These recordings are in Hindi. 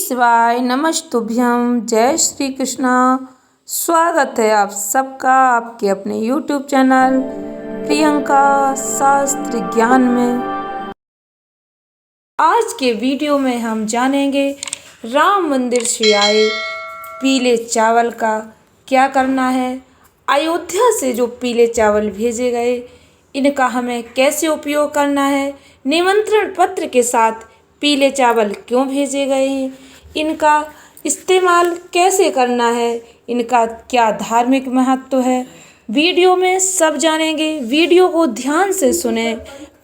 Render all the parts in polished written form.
शिवाय नमस्तुभ्यम। जय श्री कृष्णा। स्वागत है आप सबका आपके अपने YouTube चैनल प्रियंका शास्त्र ज्ञान में। आज के वीडियो में हम जानेंगे राम मंदिर से आए पीले चावल का क्या करना है। अयोध्या से जो पीले चावल भेजे गए इनका हमें कैसे उपयोग करना है। निमंत्रण पत्र के साथ पीले चावल क्यों भेजे गए हैं, इनका इस्तेमाल कैसे करना है, इनका क्या धार्मिक महत्व है, वीडियो में सब जानेंगे। वीडियो को ध्यान से सुने।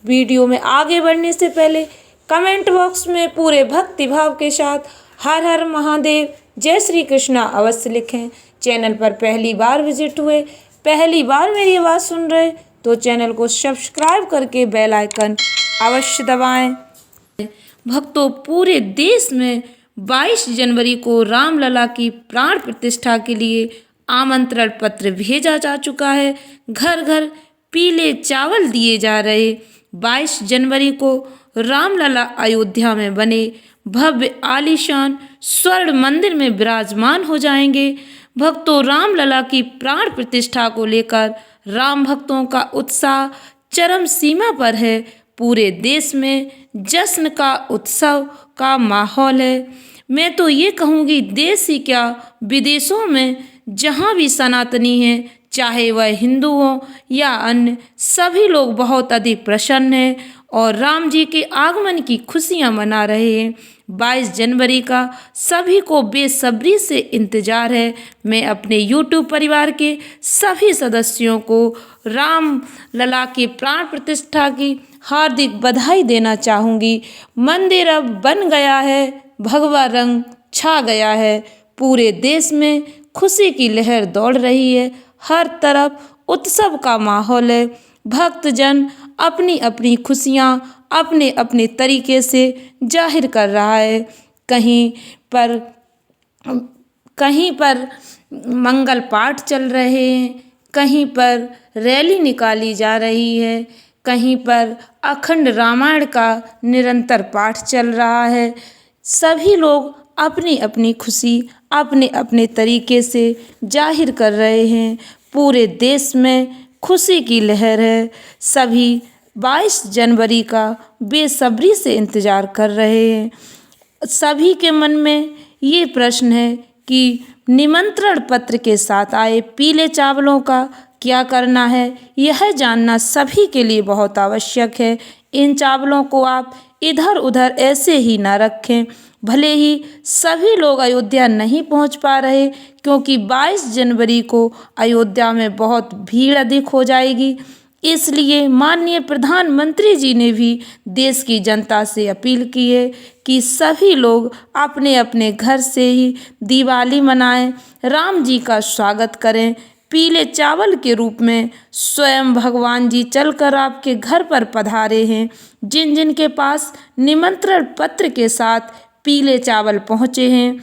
वीडियो में आगे बढ़ने से पहले कमेंट बॉक्स में पूरे भक्ति भाव के साथ हर हर महादेव जय श्री कृष्णा अवश्य लिखें। चैनल पर पहली बार विजिट हुए, पहली बार मेरी आवाज़ सुन रहे तो चैनल को सब्सक्राइब करके बेल आइकन अवश्य दबाएं। भक्तों, पूरे देश में 22 जनवरी को रामलला की प्राण प्रतिष्ठा के लिए आमंत्रण पत्र भेजा जा चुका है। घर घर पीले चावल दिए जा रहे। 22 जनवरी को रामलला अयोध्या में बने भव्य आलीशान स्वर्ण मंदिर में विराजमान हो जाएंगे। भक्तों, रामलला की प्राण प्रतिष्ठा को लेकर राम भक्तों का उत्साह चरम सीमा पर है। पूरे देश में जश्न का उत्सव का माहौल है। मैं तो ये कहूँगी, देश ही क्या विदेशों में जहाँ भी सनातनी हैं, चाहे वह हिंदू हो या अन्य, सभी लोग बहुत अधिक प्रसन्न हैं और राम जी के आगमन की खुशियाँ मना रहे हैं। 22 जनवरी का सभी को बेसब्री से इंतजार है। मैं अपने YouTube परिवार के सभी सदस्यों को राम लला की प्राण प्रतिष्ठा की हार्दिक बधाई देना चाहूँगी। मंदिर अब बन गया है, भगवा रंग छा गया है। पूरे देश में खुशी की लहर दौड़ रही है। हर तरफ उत्सव का माहौल है। भक्तजन अपनी अपनी खुशियाँ अपने अपने तरीके से जाहिर कर रहा है। कहीं पर मंगल पाठ चल रहे हैं, कहीं पर रैली निकाली जा रही है, कहीं पर अखंड रामायण का निरंतर पाठ चल रहा है। सभी लोग अपनी अपनी खुशी अपने अपने तरीके से जाहिर कर रहे हैं। पूरे देश में खुशी की लहर है। सभी 22 जनवरी का बेसब्री से इंतजार कर रहे हैं। सभी के मन में ये प्रश्न है कि निमंत्रण पत्र के साथ आए पीले चावलों का क्या करना है। यह जानना सभी के लिए बहुत आवश्यक है। इन चावलों को आप इधर उधर ऐसे ही ना रखें। भले ही सभी लोग अयोध्या नहीं पहुंच पा रहे, क्योंकि 22 जनवरी को अयोध्या में बहुत भीड़ अधिक हो जाएगी। इसलिए माननीय प्रधानमंत्री जी ने भी देश की जनता से अपील की है कि सभी लोग अपने अपने घर से ही दिवाली मनाएं, राम जी का स्वागत करें। पीले चावल के रूप में स्वयं भगवान जी चलकर आपके घर पर पधारे हैं। जिन जिन के पास निमंत्रण पत्र के साथ पीले चावल पहुँचे हैं,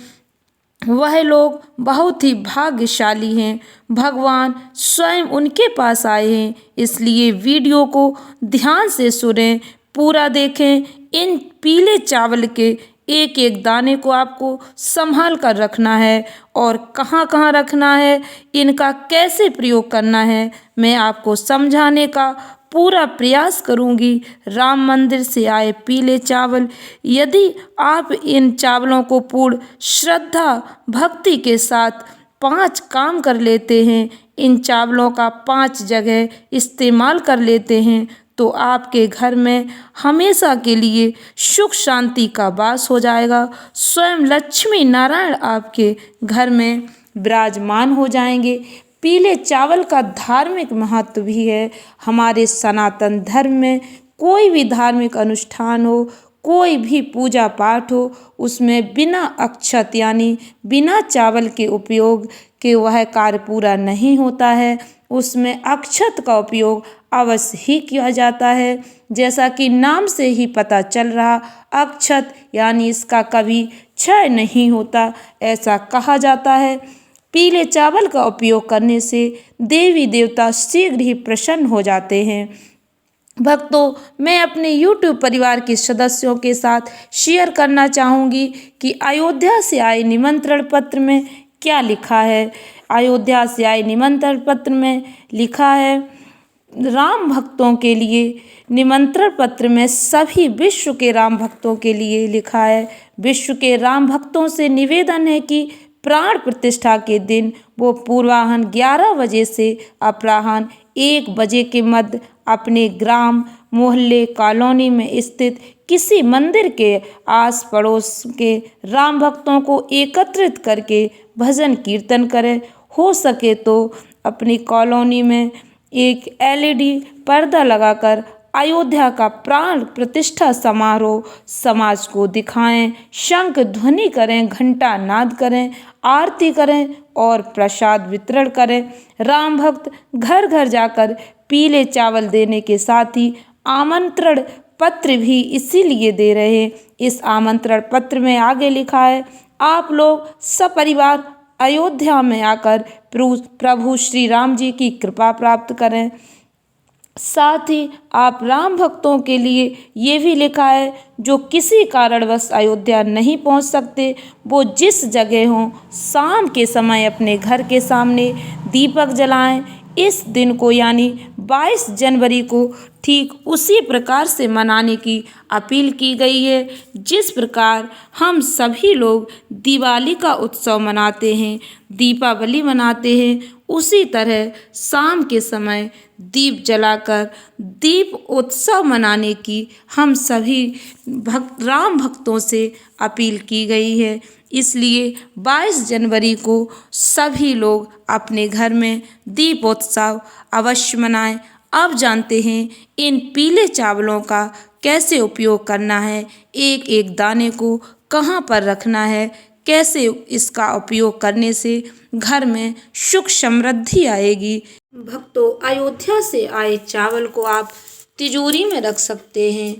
वह लोग बहुत ही भाग्यशाली हैं। भगवान स्वयं उनके पास आए हैं। इसलिए वीडियो को ध्यान से सुनें, पूरा देखें। इन पीले चावल के एक एक दाने को आपको संभाल कर रखना है और कहाँ कहाँ रखना है, इनका कैसे प्रयोग करना है, मैं आपको समझाने का पूरा प्रयास करूंगी। राम मंदिर से आए पीले चावल, यदि आप इन चावलों को पूर्ण श्रद्धा भक्ति के साथ 5 काम कर लेते हैं, इन चावलों का 5 जगह इस्तेमाल कर लेते हैं, तो आपके घर में हमेशा के लिए सुख शांति का वास हो जाएगा। स्वयं लक्ष्मी नारायण आपके घर में विराजमान हो जाएंगे। पीले चावल का धार्मिक महत्व भी है। हमारे सनातन धर्म में कोई भी धार्मिक अनुष्ठान हो, कोई भी पूजा पाठ हो, उसमें बिना अक्षत यानी बिना चावल के उपयोग के वह कार्य पूरा नहीं होता है। उसमें अक्षत का उपयोग अवश्य ही किया जाता है। जैसा कि नाम से ही पता चल रहा, अक्षत यानी इसका कभी क्षय नहीं होता, ऐसा कहा जाता है। पीले चावल का उपयोग करने से देवी देवता शीघ्र ही प्रसन्न हो जाते हैं। भक्तों, मैं अपने YouTube परिवार के सदस्यों के साथ शेयर करना चाहूँगी कि अयोध्या से आए निमंत्रण पत्र में क्या लिखा है। अयोध्या से आए निमंत्रण पत्र में लिखा है, राम भक्तों के लिए निमंत्रण पत्र में सभी विश्व के राम भक्तों के लिए लिखा है। विश्व के राम भक्तों से निवेदन है कि प्राण प्रतिष्ठा के दिन वो पूर्वाह्न 11 बजे से अपराह्न 1 बजे के मध्य अपने ग्राम, मोहल्ले, कॉलोनी में स्थित किसी मंदिर के आस पड़ोस के राम भक्तों को एकत्रित करके भजन कीर्तन करें। हो सके तो अपनी कॉलोनी में एक LED पर्दा लगाकर अयोध्या का प्राण प्रतिष्ठा समारोह समाज को दिखाएं, शंख ध्वनि करें, घंटा नाद करें, आरती करें और प्रसाद वितरण करें। राम भक्त घर घर जाकर पीले चावल देने के साथ ही आमंत्रण पत्र भी इसीलिए दे रहे हैं। इस आमंत्रण पत्र में आगे लिखा है, आप लोग सपरिवार अयोध्या में आकर प्रभु श्री राम जी की कृपा प्राप्त करें। साथ ही आप राम भक्तों के लिए ये भी लिखा है, जो किसी कारणवश अयोध्या नहीं पहुंच सकते, वो जिस जगह हों शाम के समय अपने घर के सामने दीपक जलाएं। इस दिन को यानी 22 जनवरी को ठीक उसी प्रकार से मनाने की अपील की गई है जिस प्रकार हम सभी लोग दिवाली का उत्सव मनाते हैं, दीपावली मनाते हैं। उसी तरह शाम के समय दीप जलाकर दीप उत्सव मनाने की हम सभी राम भक्तों से अपील की गई है। इसलिए 22 जनवरी को सभी लोग अपने घर में दीपोत्सव अवश्य मनाएं। अब जानते हैं इन पीले चावलों का कैसे उपयोग करना है, एक एक दाने को कहाँ पर रखना है, कैसे इसका उपयोग करने से घर में सुख समृद्धि आएगी। भक्तों, अयोध्या से आए चावल को आप तिजोरी में रख सकते हैं।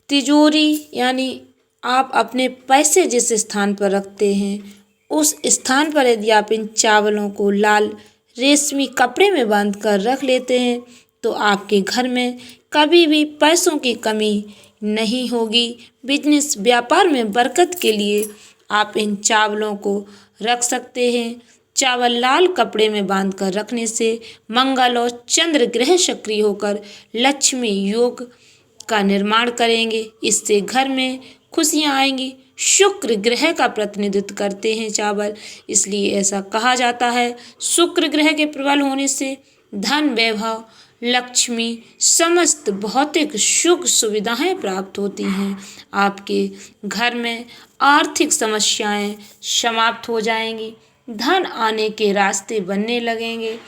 तिजोरी यानी आप अपने पैसे जिस स्थान पर रखते हैं उस स्थान पर यदि आप इन चावलों को लाल रेशमी कपड़े में बांधकर रख लेते हैं तो आपके घर में कभी भी पैसों की कमी नहीं होगी। बिजनेस व्यापार में बरकत के लिए आप इन चावलों को रख सकते हैं। चावल लाल कपड़े में बांधकर रखने से मंगल और चंद्र ग्रह सक्रिय होकर लक्ष्मी योग का निर्माण करेंगे। इससे घर में खुशियां आएंगी। शुक्र ग्रह का प्रतिनिधित्व करते हैं चावल, इसलिए ऐसा कहा जाता है शुक्र ग्रह के प्रबल होने से धन, वैभव, लक्ष्मी, समस्त भौतिक सुख सुविधाएं प्राप्त होती हैं। आपके घर में आर्थिक समस्याएं समाप्त हो जाएंगी, धन आने के रास्ते बनने लगेंगे,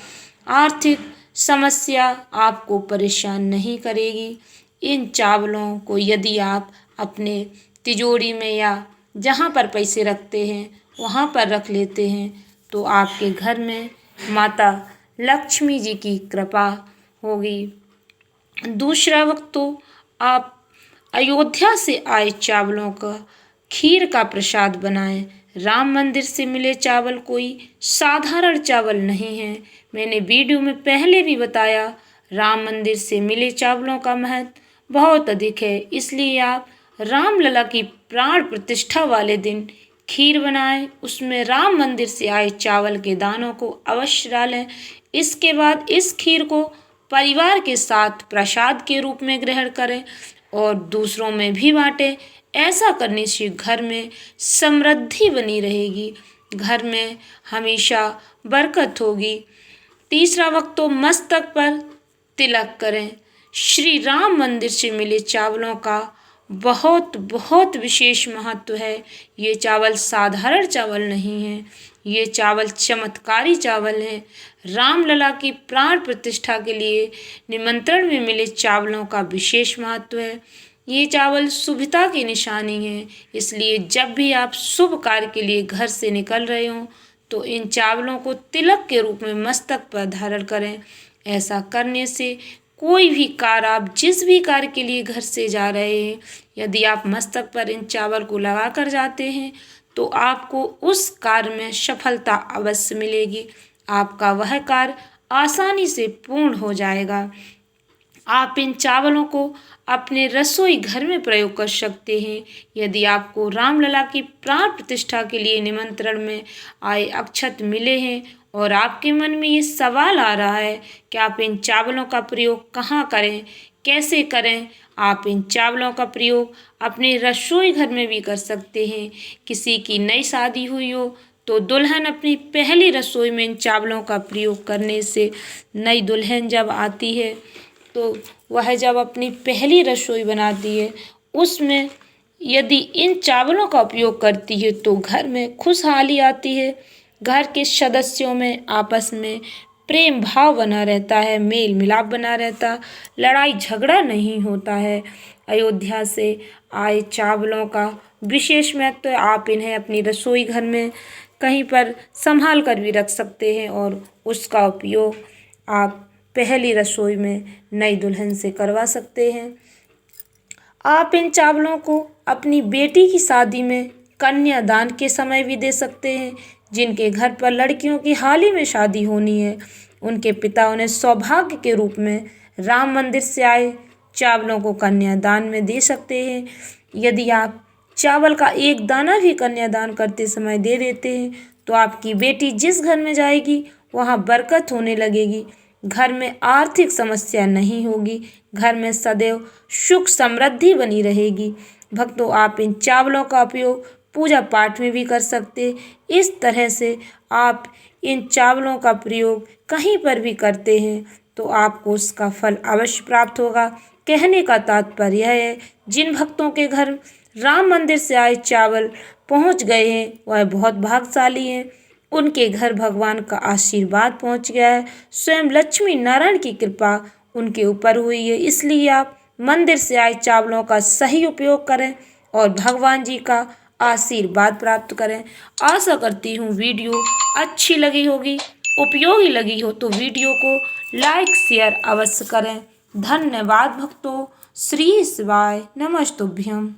आर्थिक समस्या आपको परेशान नहीं करेगी। इन चावलों को यदि आप अपने तिजोरी में या जहाँ पर पैसे रखते हैं वहाँ पर रख लेते हैं तो आपके घर में माता लक्ष्मी जी की कृपा होगी। दूसरा वक्त तो आप अयोध्या से आए चावलों का खीर का प्रसाद बनाएं। राम मंदिर से मिले चावल कोई साधारण चावल नहीं है। मैंने वीडियो में पहले भी बताया, राम मंदिर से मिले चावलों का महत्व बहुत अधिक है। इसलिए आप रामलला की प्राण प्रतिष्ठा वाले दिन खीर बनाएं, उसमें राम मंदिर से आए चावल के दानों को अवश्य डालें। इसके बाद इस खीर को परिवार के साथ प्रसाद के रूप में ग्रहण करें और दूसरों में भी बांटें। ऐसा करने से घर में समृद्धि बनी रहेगी, घर में हमेशा बरकत होगी। तीसरा वक्त तो मस्तक पर तिलक करें। श्री राम मंदिर से मिले चावलों का बहुत बहुत विशेष महत्व है। ये चावल साधारण चावल नहीं है, ये चावल चमत्कारी चावल हैं। रामलला की प्राण प्रतिष्ठा के लिए निमंत्रण में मिले चावलों का विशेष महत्व है। ये चावल शुभता की निशानी है, इसलिए जब भी आप शुभ कार्य के लिए घर से निकल रहे हों तो इन चावलों को तिलक के रूप में मस्तक पर धारण करें। ऐसा करने से कोई भी कार्य, आप जिस भी कार्य के लिए घर से जा रहे हैं, यदि आप मस्तक पर इन चावल को लगा कर जाते हैं तो आपको उस कार्य में सफलता अवश्य मिलेगी। आपका वह कार्य आसानी से पूर्ण हो जाएगा। आप इन चावलों को अपने रसोई घर में प्रयोग कर सकते हैं। यदि आपको रामलला की प्राण प्रतिष्ठा के लिए निमंत्रण में आए अक्षत मिले हैं और आपके मन में ये सवाल आ रहा है कि आप इन चावलों का प्रयोग कहाँ करें, कैसे करें, आप इन चावलों का प्रयोग अपने रसोई घर में भी कर सकते हैं। किसी की नई शादी हुई हो तो दुल्हन अपनी पहली रसोई में इन चावलों का प्रयोग करने से नई दुल्हन जब आती है तो वह जब अपनी पहली रसोई बनाती है उसमें यदि इन चावलों का उपयोग करती है तो घर में खुशहाली आती है, घर के सदस्यों में आपस में प्रेम भाव बना रहता है, मेल मिलाप बना रहता, लड़ाई झगड़ा नहीं होता है। अयोध्या से आए चावलों का विशेष महत्व है। आप इन्हें अपनी रसोई घर में कहीं पर संभाल कर भी रख सकते हैं और उसका उपयोग आप पहली रसोई में नई दुल्हन से करवा सकते हैं। आप इन चावलों को अपनी बेटी की शादी में कन्यादान के समय भी दे सकते हैं। जिनके घर पर लड़कियों की हाल ही में शादी होनी है उनके पिता उन्हें सौभाग्य के रूप में राम मंदिर से आए चावलों को कन्यादान में दे सकते हैं। यदि आप चावल का एक दाना भी कन्यादान करते समय दे देते हैं तो आपकी बेटी जिस घर में जाएगी वहाँ बरकत होने लगेगी, घर में आर्थिक समस्या नहीं होगी, घर में सदैव सुख समृद्धि बनी रहेगी। भक्तों, आप इन चावलों का उपयोग पूजा पाठ में भी कर सकते। इस तरह से आप इन चावलों का प्रयोग कहीं पर भी करते हैं तो आपको उसका फल अवश्य प्राप्त होगा। कहने का तात्पर्य यह है, जिन भक्तों के घर राम मंदिर से आए चावल पहुंच गए हैं वह बहुत भाग्यशाली हैं, उनके घर भगवान का आशीर्वाद पहुंच गया है, स्वयं लक्ष्मी नारायण की कृपा उनके ऊपर हुई है। इसलिए आप मंदिर से आए चावलों का सही उपयोग करें और भगवान जी का आशीर्वाद प्राप्त करें। आशा करती हूँ वीडियो अच्छी लगी होगी, उपयोगी लगी हो तो वीडियो को लाइक शेयर अवश्य करें। धन्यवाद भक्तों। श्री शिवाय नमस्तुभ्यम।